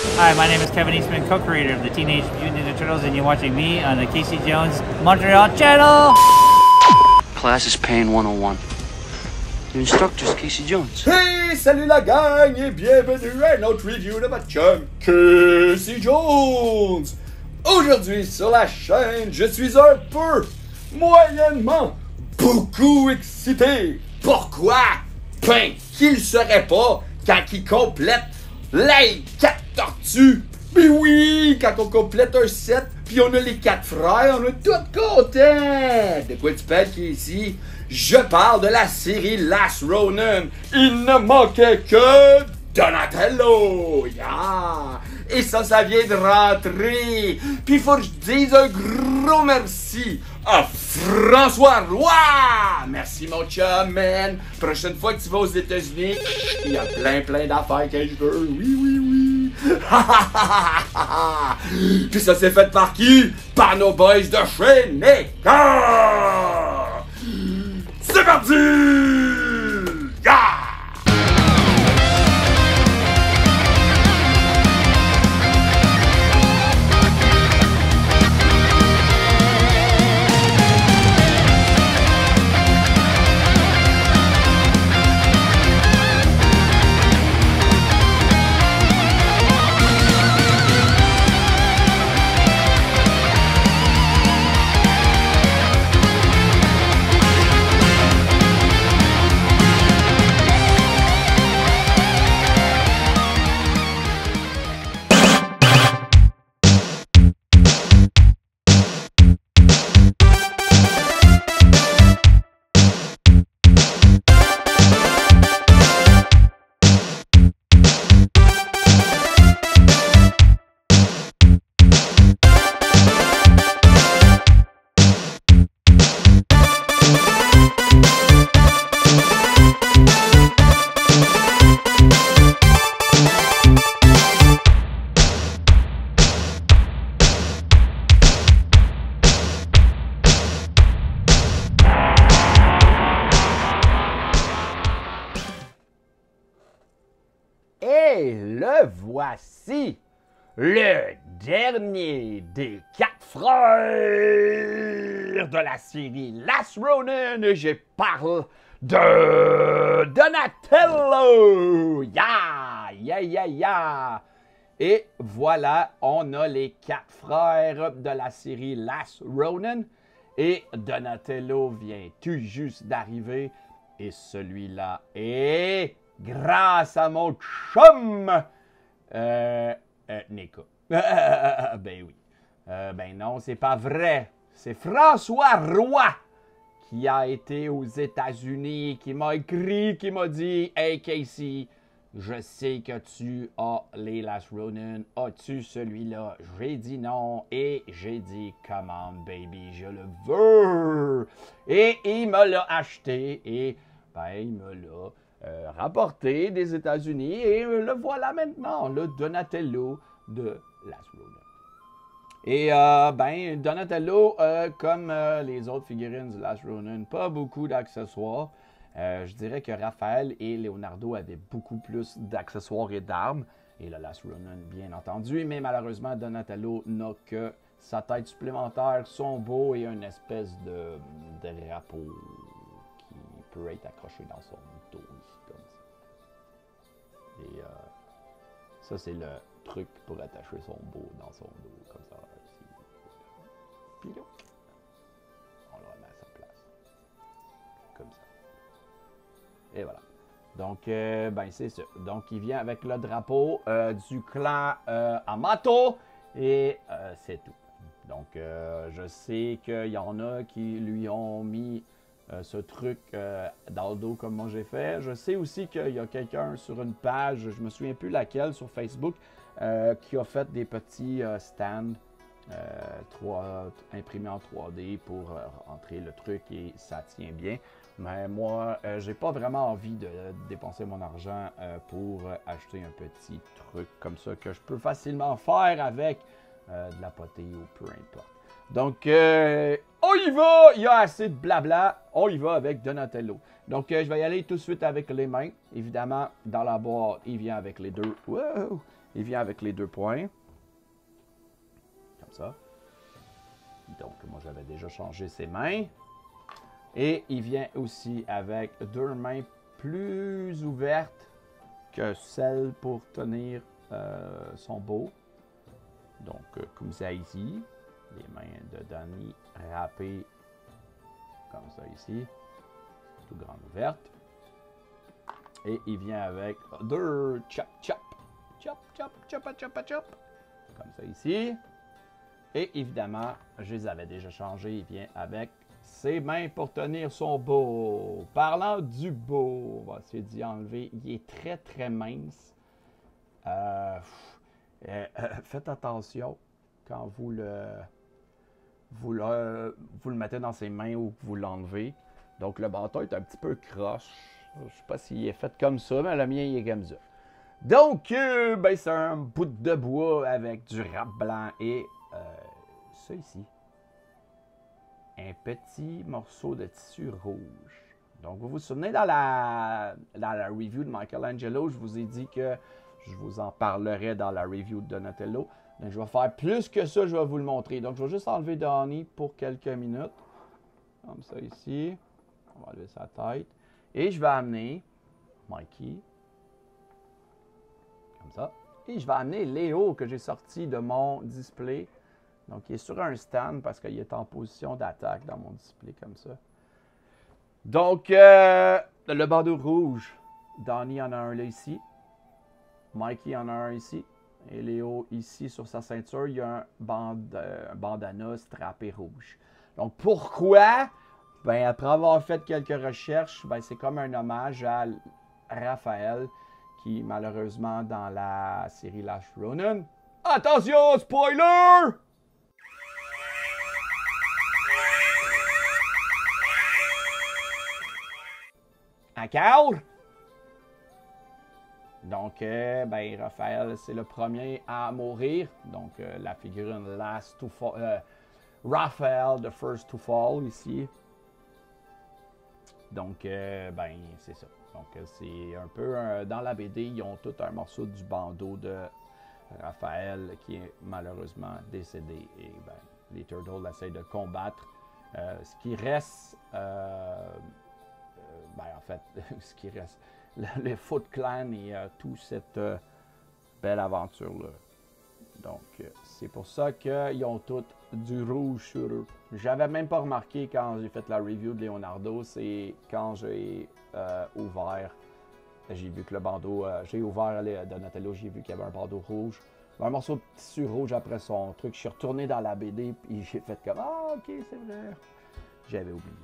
Hi, my name is Kevin Eastman, co-creator of the Teenage Mutant Ninja Turtles, and you're watching me on the Casey Jones Montreal channel. Class is Pain 101. Your instructor's Casey Jones. Hey, salut la gang et bienvenue à notre review de ma chum Casey Jones. Aujourd'hui sur la chaîne, je suis un peu, moyennement, beaucoup excité. Pourquoi? Ben, qui le serait pas quand il complète les 4 tortues? Mais oui, quand on complète un set, puis on a les 4 frères, on est tous contents. De quoi tu parles, Casey? Je parle de la série Last Ronin. Il ne manquait que Donatello. Yeah! Et ça vient de rentrer. Puis il faut que je dise un gros merci à François Roy. Merci mon chum, man. Prochaine fois que tu vas aux États-Unis, il y a plein d'affaires que je veux. Oui. Puis ça s'est fait par qui? Par nos boys de chez Neka. C'est parti! Yeah! Et le voici, le dernier des 4 frères de la série Last Ronin. Je parle de Donatello. Yeah! Et voilà, on a les 4 frères de la série Last Ronin. Et Donatello vient tout juste d'arriver. Et celui-là est... grâce à mon chum, Neka. Ben oui. Ben non, c'est pas vrai. C'est François Roy qui a été aux États-Unis, qui m'a écrit, qui m'a dit « Hey Casey, je sais que tu as les Last Ronin. As-tu celui-là? » J'ai dit non et j'ai dit « Come on baby, je le veux. » Et il me l'a acheté et ben il me l'a rapporté des États-Unis et le voilà maintenant, le Donatello de Last Ronin. Et ben Donatello, comme les autres figurines de Last Ronin, pas beaucoup d'accessoires. Je dirais que Raphaël et Leonardo avaient beaucoup plus d'accessoires et d'armes. Et le Last Ronin, bien entendu. Mais malheureusement, Donatello n'a que sa tête supplémentaire, son beau et une espèce de drapeau qui peut être accroché dans son dos ici, comme ça. Et ça, c'est le truc pour attacher son beau dans son dos, comme ça. Ici. Puis là, on le remet à sa place. Comme ça. Et voilà. Donc, ben c'est ça. Donc, il vient avec le drapeau du clan Amato. Et c'est tout. Donc, je sais qu'il y en a qui lui ont mis ce truc dans le dos comme moi j'ai fait. Je sais aussi qu'il y a quelqu'un sur une page, je ne me souviens plus laquelle, sur Facebook, qui a fait des petits stands imprimés en 3D pour rentrer le truc et ça tient bien. Mais moi, j'ai pas vraiment envie de dépenser mon argent pour acheter un petit truc comme ça que je peux facilement faire avec de la potée ou peu importe. Donc, on y va! Il y a assez de blabla. On y va avec Donatello. Donc, je vais y aller tout de suite avec les mains. Évidemment, dans la boîte, il vient avec les deux. Wow! Il vient avec les 2 points. Comme ça. Donc, moi, j'avais déjà changé ses mains. Et il vient aussi avec 2 mains plus ouvertes que celles pour tenir son beau. Donc, comme ça ici. Les mains de Donnie râpées comme ça ici. Tout grande ouverte. Et il vient avec 2 chop chop. Chop chop chop chop chop. Comme ça ici. Et évidemment, je les avais déjà changés. Il vient avec ses mains pour tenir son beau. Parlant du beau, on va essayer d'y enlever. Il est très très mince. Faites attention quand vous le mettez dans ses mains ou que vous l'enlevez. Donc le bâton est un petit peu croche. Je ne sais pas s'il est fait comme ça, mais le mien il est comme ça. Donc, ben, c'est un bout de bois avec du rap blanc et ça ici. Un petit morceau de tissu rouge. Donc, vous vous souvenez dans la review de Michelangelo, je vous ai dit que je vous en parlerai dans la review de Donatello. Donc, je vais faire plus que ça, je vais vous le montrer. Donc, je vais juste enlever Donnie pour quelques minutes. Comme ça ici. On va enlever sa tête. Et je vais amener Mikey. Comme ça. Et je vais amener Léo que j'ai sorti de mon display. Donc, il est sur un stand parce qu'il est en position d'attaque dans mon display comme ça. Donc, le bandeau rouge. Donnie en a un là ici. Mikey en a un ici. Et Léo ici sur sa ceinture, il y a un bandana strappé rouge. Donc, pourquoi? Ben, après avoir fait quelques recherches, ben, c'est comme un hommage à Raphaël qui, malheureusement, dans la série Last Ronin... Attention, spoiler! Encore? Donc, ben, Raphaël, c'est le premier à mourir. Donc, la figurine Last to Fall... Raphaël, the first to fall, ici. Donc, ben, c'est ça. Donc, c'est un peu... dans la BD, ils ont tout un morceau du bandeau de Raphaël qui est malheureusement décédé. Et, ben, les Turtles essayent de le combattre. Ce qui reste... ben, en fait, ce qui reste... Le Foot Clan et toute cette belle aventure-là. Donc, c'est pour ça qu'ils ont tous du rouge sur eux. J'avais même pas remarqué quand j'ai fait la review de Leonardo, c'est quand j'ai ouvert, j'ai vu que le bandeau, j'ai ouvert Donatello, j'ai vu qu'il y avait un bandeau rouge, un morceau de tissu rouge après son truc. Je suis retourné dans la BD et j'ai fait comme « Ah, ok, c'est vrai. » J'avais oublié.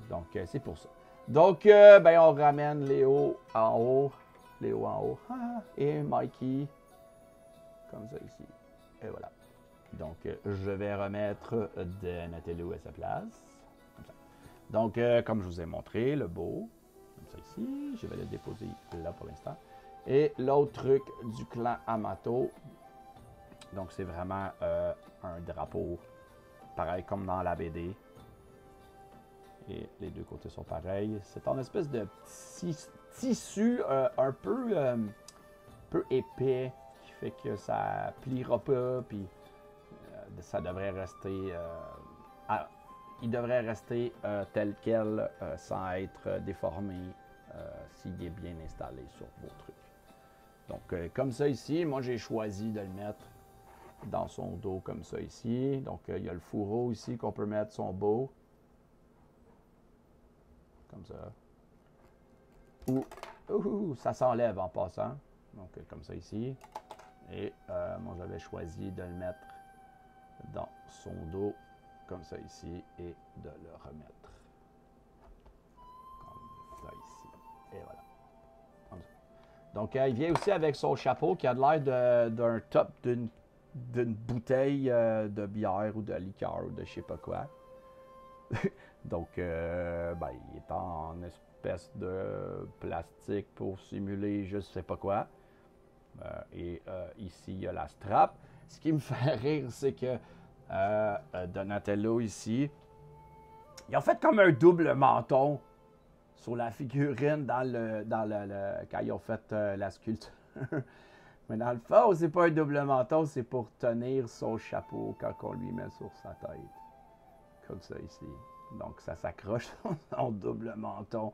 Donc, c'est pour ça. Donc, ben, on ramène Léo en haut. Léo en haut. Et Mikey, comme ça ici. Et voilà. Donc, je vais remettre Donatello à sa place. Comme ça. Donc, comme je vous ai montré, le beau. Comme ça ici. Je vais le déposer là pour l'instant. Et l'autre truc du clan Amato. Donc, c'est vraiment un drapeau. Pareil comme dans la BD. Et les deux côtés sont pareils. C'est en espèce de petit tissu un peu épais qui fait que ça pliera pas. Puis ça devrait rester. Il devrait rester tel quel sans être déformé s'il est bien installé sur vos trucs. Donc, comme ça ici, moi j'ai choisi de le mettre dans son dos comme ça ici. Donc, il y a le fourreau ici qu'on peut mettre son beau. Comme ça. Ou ça s'enlève en passant. Donc, comme ça ici. Et moi, j'avais choisi de le mettre dans son dos, comme ça ici, et de le remettre. Comme ça ici. Et voilà. Comme ça. Donc, il vient aussi avec son chapeau qui a l'air d'un top d'une bouteille de bière ou de liqueur ou de je sais pas quoi. Donc, ben, il est en espèce de plastique pour simuler je sais pas quoi. Et ici, il y a la strap. Ce qui me fait rire, c'est que Donatello ici, ils ont fait comme un double menton sur la figurine quand ils ont fait la sculpture. Mais dans le fond, c'est pas un double menton, c'est pour tenir son chapeau quand on lui met sur sa tête. Comme ça ici. Donc ça s'accroche son double menton.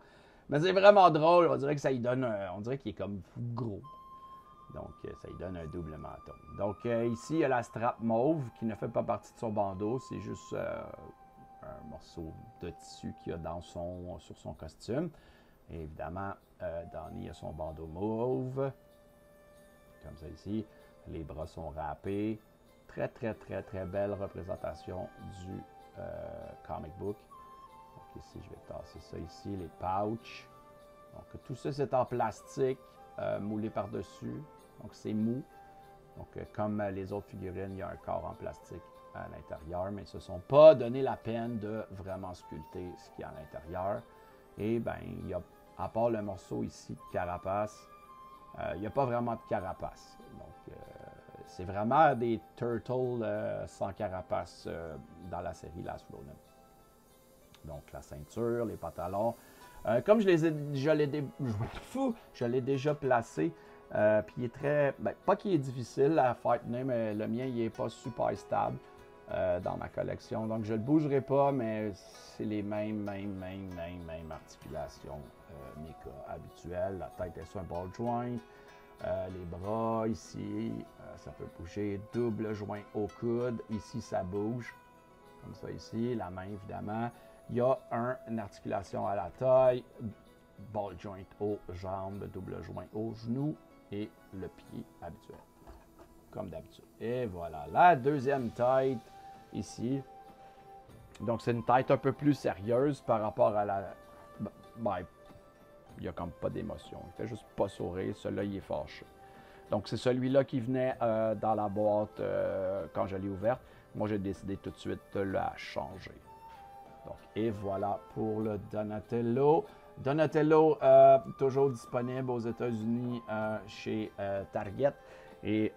Mais c'est vraiment drôle, on dirait que ça lui donne un... On dirait qu'il est comme gros. Donc ça lui donne un double menton. Donc ici, il y a la strap mauve qui ne fait pas partie de son bandeau. C'est juste un morceau de tissu qu'il y a sur son costume. Et évidemment, Donnie a son bandeau mauve. Comme ça ici. Les bras sont râpés. Très, très, très, très belle représentation du comic book. Donc ici, je vais tasser ça ici, les pouches. Donc tout ça, c'est en plastique, moulé par-dessus. Donc c'est mou. Donc comme les autres figurines, il y a un corps en plastique à l'intérieur, mais ils ne se sont pas donné la peine de vraiment sculpter ce qu'il y a à l'intérieur. Et bien, il y a, à part le morceau ici de carapace, il n'y a pas vraiment de carapace. Donc c'est vraiment des turtles sans carapace dans la série Last Ronin. Donc la ceinture, les pantalons. Comme je l'ai déjà placé, puis il est très... Ben, pas qu'il est difficile à faire tenir, mais le mien, il n'est pas super stable dans ma collection. Donc je ne le bougerai pas, mais c'est les mêmes articulations NECA habituelles. La tête est sur un ball joint. Les bras ici, ça peut bouger. Double joint au coude. Ici, ça bouge. Comme ça ici. La main, évidemment. Il y a une articulation à la taille. Ball joint aux jambes. Double joint aux genoux. Et le pied habituel. Comme d'habitude. Et voilà. La deuxième tête ici. Donc, c'est une tête un peu plus sérieuse par rapport à la... Ben, il n'y a comme pas d'émotion. Il fait juste pas sourire. Celui-là, il est fâché. Donc, c'est celui-là qui venait dans la boîte quand je l'ai ouverte. Moi, j'ai décidé tout de suite de la changer. Donc, et voilà pour le Donatello. Donatello, toujours disponible aux États-Unis chez Target. Et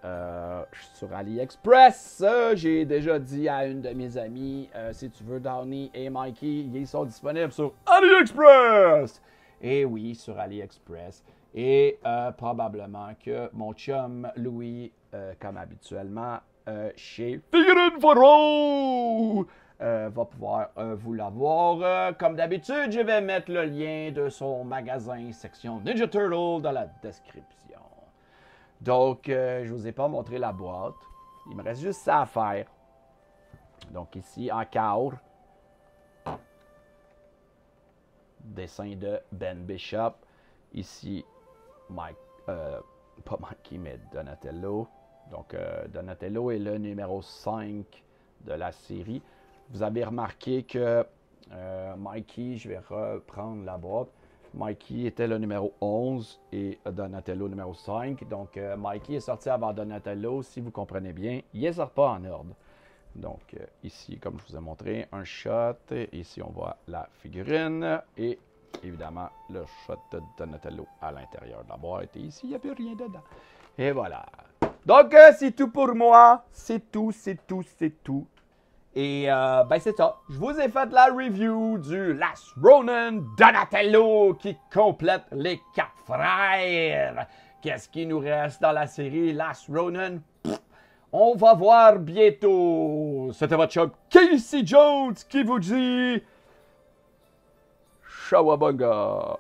sur AliExpress, j'ai déjà dit à une de mes amies, si tu veux Donnie et Mikey, ils sont disponibles sur AliExpress. Et oui, sur AliExpress. Et probablement que mon chum Louis, comme habituellement, chez Figurine Foro, va pouvoir vous l'avoir. Comme d'habitude, je vais mettre le lien de son magasin section Ninja Turtle dans la description. Donc, je ne vous ai pas montré la boîte. Il me reste juste ça à faire. Donc ici, en cadre, dessin de Ben Bishop. Ici, pas Mikey, mais Donatello. Donc, Donatello est le numéro 5 de la série. Vous avez remarqué que Mikey, je vais reprendre la boîte. Mikey était le numéro 11 et Donatello numéro 5. Donc, Mikey est sorti avant Donatello. Si vous comprenez bien, il ne sort pas en ordre. Donc, ici, comme je vous ai montré, un shot. Ici, on voit la figurine. Et évidemment, le shot de Donatello à l'intérieur de la boîte. Et ici, il n'y a plus rien dedans. Et voilà. Donc, c'est tout pour moi. C'est tout. Et ben c'est ça. Je vous ai fait la review du Last Ronin Donatello qui complète les 4 frères. Qu'est-ce qui nous reste dans la série Last Ronin? On va voir bientôt. C'était votre chum Casey Jones qui vous dit Shawabunga.